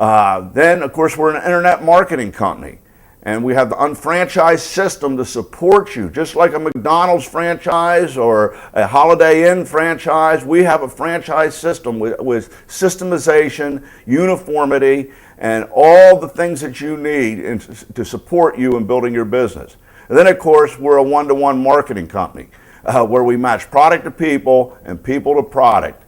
Then, of course, we're an internet marketing company. And we have the unfranchised system to support you. Just like a McDonald's franchise or a Holiday Inn franchise, we have a franchise system with systemization, uniformity, and all the things that you need to support you in building your business. And then, of course, we're a one-to-one marketing company where we match product to people and people to product.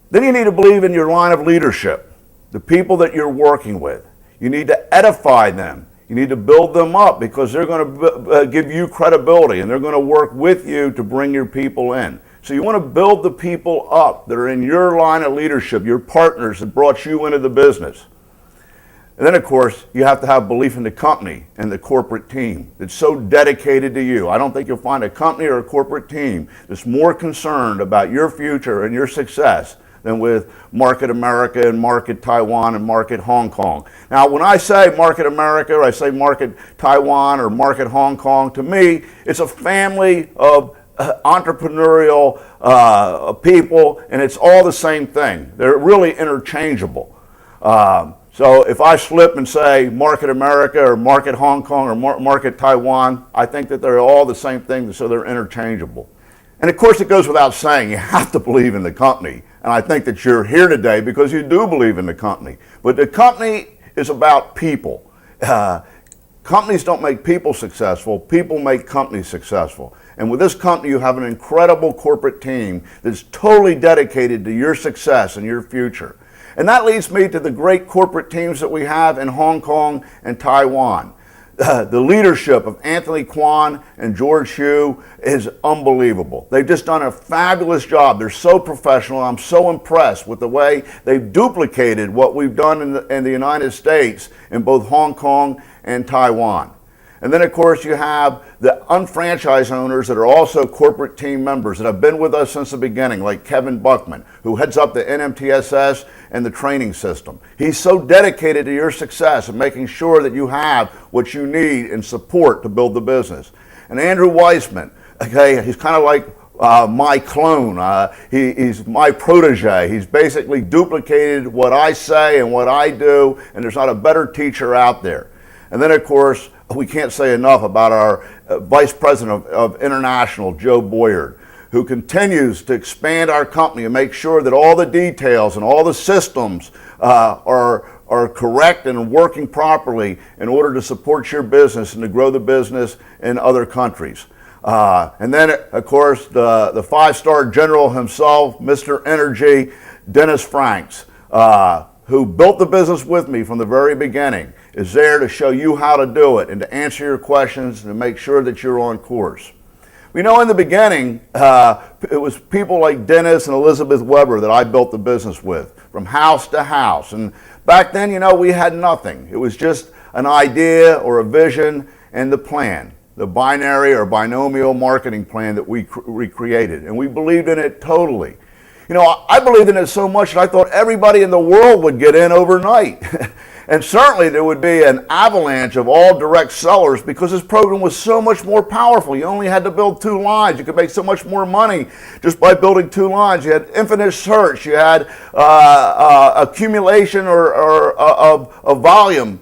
Then you need to believe in your line of leadership, the people that you're working with. You need to edify them. You need to build them up because they're going to give you credibility and they're going to work with you to bring your people in. So you want to build the people up that are in your line of leadership, your partners that brought you into the business. And then, of course, you have to have belief in the company and the corporate team that's so dedicated to you. I don't think you'll find a company or a corporate team that's more concerned about your future and your success than with Market America and Market Taiwan and Market Hong Kong. Now, when I say Market America or I say Market Taiwan or Market Hong Kong, to me, it's a family of entrepreneurial people, and it's all the same thing. They're really interchangeable. So if I slip and say Market America or Market Hong Kong or Market Taiwan, I think that they're all the same thing, so they're interchangeable. And of course, it goes without saying, you have to believe in the company. And I think that you're here today because you do believe in the company. But the company is about people. Companies don't make people successful. People make companies successful. And with this company, you have an incredible corporate team that's totally dedicated to your success and your future. And that leads me to the great corporate teams that we have in Hong Kong and Taiwan. The leadership of Anthony Kwan and George Hugh is unbelievable. They've just done a fabulous job. They're so professional. I'm so impressed with the way they've duplicated what we've done in the United States in both Hong Kong and Taiwan. And then, of course, you have the unfranchised owners that are also corporate team members that have been with us since the beginning, like Kevin Buckman, who heads up the NMTSS and the training system. He's so dedicated to your success and making sure that you have what you need and support to build the business. And Andrew Weissman, okay, he's kind of like my clone. He's my protege. He's basically duplicated what I say and what I do, and there's not a better teacher out there. And then, of course, we can't say enough about our Vice President of International, Joe Boyard, who continues to expand our company and make sure that all the details and all the systems are correct and working properly in order to support your business and to grow the business in other countries. And then, of course, the five-star general himself, Mr. Energy, Dennis Franks, who built the business with me from the very beginning, is there to show you how to do it and to answer your questions and to make sure that you're on course. We know in the beginning, it was people like Dennis and Elizabeth Weber that I built the business with, from house to house. And back then, you know, we had nothing. It was just an idea or a vision and the plan, the binary or binomial marketing plan that we created. And we believed in it totally. You know, I believed in it so much that I thought everybody in the world would get in overnight. And certainly there would be an avalanche of all direct sellers because this program was so much more powerful. You only had to build 2 lines. You could make so much more money just by building 2 lines. You had infinite search. You had accumulation of volume,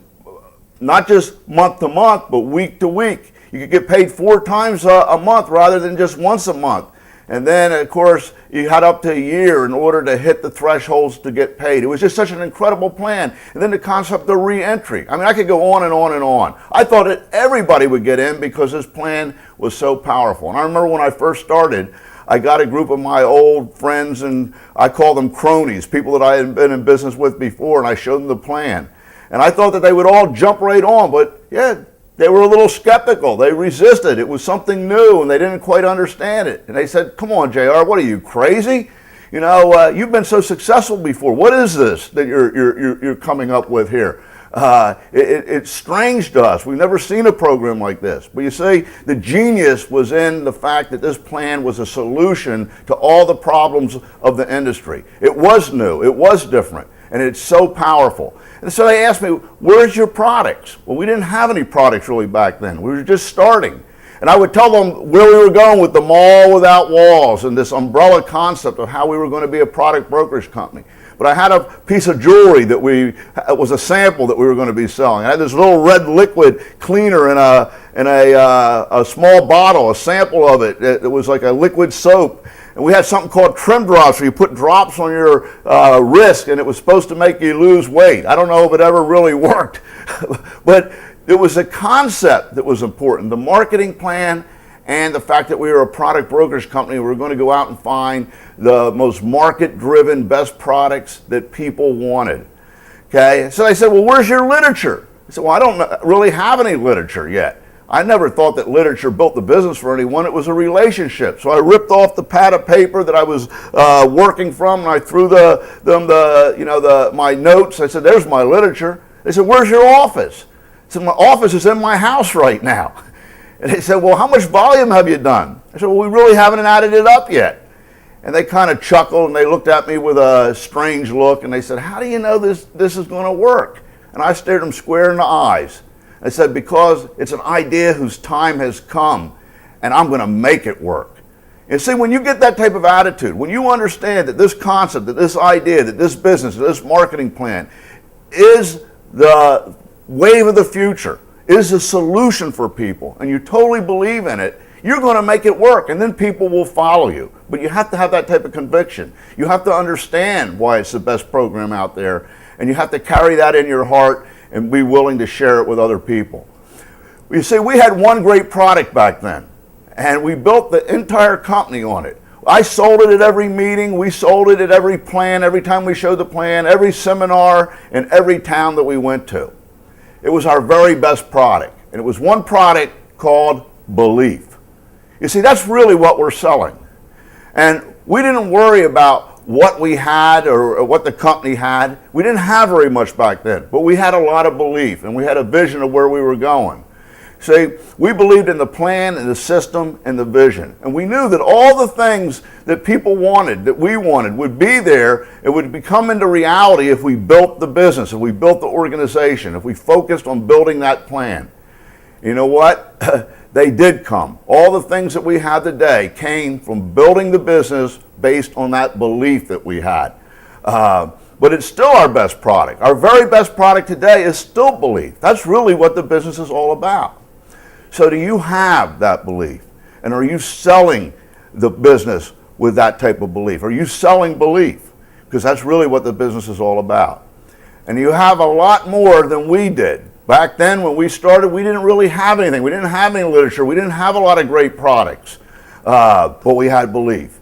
not just month to month, but week to week. You could get paid 4 times a month rather than just once a month. And then, of course, you had up to a year in order to hit the thresholds to get paid. It was just such an incredible plan. And then the concept of re-entry. I mean, I could go on and on and on. I thought that everybody would get in because this plan was so powerful. And I remember when I first started, I got a group of my old friends, and I call them cronies, people that I had been in business with before, and I showed them the plan. And I thought that they would all jump right on, but yeah, they were a little skeptical. They resisted. It was something new, and they didn't quite understand it. And they said, "Come on, JR, what are you, crazy? You know, you've been so successful before. What is this that you're coming up with here?" It's strange to us. We've never seen a program like this. But you see, the genius was in the fact that this plan was a solution to all the problems of the industry. It was new. It was different. And it's so powerful. And so they asked me, "Where's your products?" Well, we didn't have any products really back then. We were just starting. And I would tell them where we were going with the mall without walls and this umbrella concept of how we were going to be a product brokerage company. but I had a piece of jewelry that it was a sample that we were going to be selling. I had this little red liquid cleaner in a small bottle, a sample of it. It was like a liquid soap. And we had something called trim drops where you put drops on your wrist and it was supposed to make you lose weight. I don't know if it ever really worked, but it was a concept that was important. The marketing plan and the fact that we were a product brokerage company, we were going to go out and find the most market-driven best products that people wanted. Okay, so they said, well, where's your literature? I said, well, I don't really have any literature yet. I never thought that literature built the business for anyone. It was a relationship. So I ripped off the pad of paper that I was working from, and I threw my notes. I said, there's my literature. They said, where's your office? I said, my office is in my house right now. And they said, well, how much volume have you done? I said, well, we really haven't added it up yet. And they kind of chuckled, and they looked at me with a strange look, and they said, how do you know this is going to work? And I stared them square in the eyes. I said, because it's an idea whose time has come, and I'm going to make it work. And see, when you get that type of attitude, when you understand that this concept, that this idea, that this business, that this marketing plan is the wave of the future, is a solution for people, and you totally believe in it, you're going to make it work, and then people will follow you. But you have to have that type of conviction. You have to understand why it's the best program out there, and you have to carry that in your heart and be willing to share it with other people. You see, we had one great product back then, and we built the entire company on it. I sold it at every meeting, we sold it at every plan, every time we showed the plan, every seminar, in every town that we went to. It was our very best product, and it was one product called belief. You see, that's really what we're selling. And we didn't worry about what we had or what the company had. We didn't have very much back then, but we had a lot of belief, and we had a vision of where we were going. See, we believed in the plan and the system and the vision, and we knew that all the things that people wanted, that we wanted, would be there. It would become into reality if we built the business, if we built the organization, if we focused on building that plan. You know what? They did come. All the things that we have today came from building the business based on that belief that we had. But it's still our best product. Our very best product today is still belief. That's really what the business is all about. So do you have that belief? And are you selling the business with that type of belief? Are you selling belief? Because that's really what the business is all about. And you have a lot more than we did. Back then when we started, we didn't really have anything. We didn't have any literature. We didn't have a lot of great products. But we had belief.